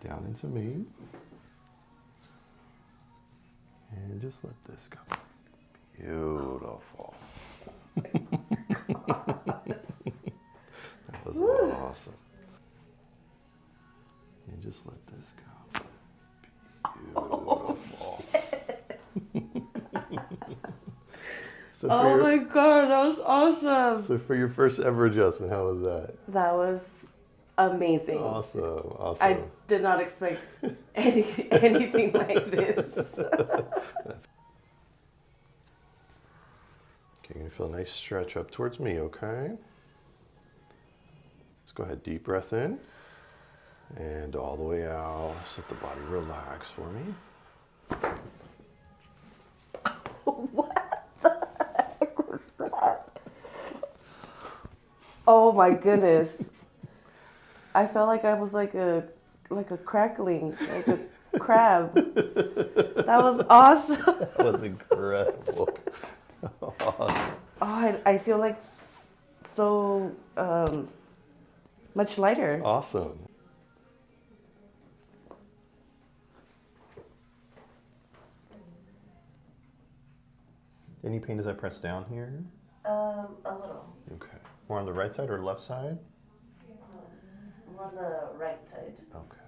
down into me. And just let this go. Beautiful. That was awesome. And just let this go. Beautiful. So Oh my God, that was awesome. So for your first ever adjustment, how was that? That was amazing. Awesome, awesome. I did not expect anything like this. Okay, you're gonna feel a nice stretch up towards me, okay? Let's go ahead, deep breath in. And all the way out. Just let the body relax for me. What the heck was that? Oh my goodness. I felt like I was like a crackling, like a crab. That was awesome. That was incredible. Awesome. Oh, I feel like so much lighter. Awesome. Any pain as I press down here? A little. Okay. More on the right side or left side? More on the right side. Okay.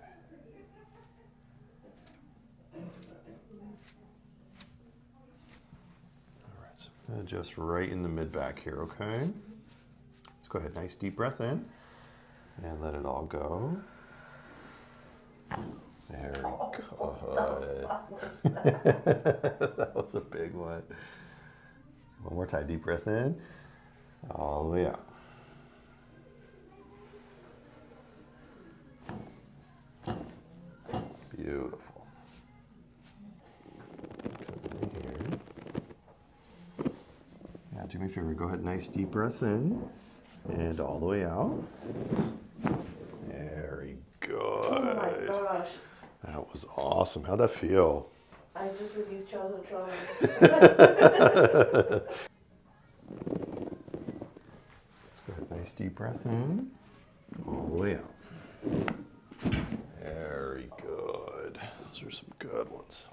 All right, so I'm gonna adjust right in the mid back here, okay? Let's go ahead, nice deep breath in and let it all go. There we go. That was a big one. One more time, deep breath in, all the way out. Beautiful. Come in here. Now do me a favor, go ahead, nice deep breath in and all the way out. Very good. Oh my gosh. That was awesome. How'd that feel? I just released childhood trauma. Let's go ahead, nice deep breath in, all the way out. Very good. Those are some good ones.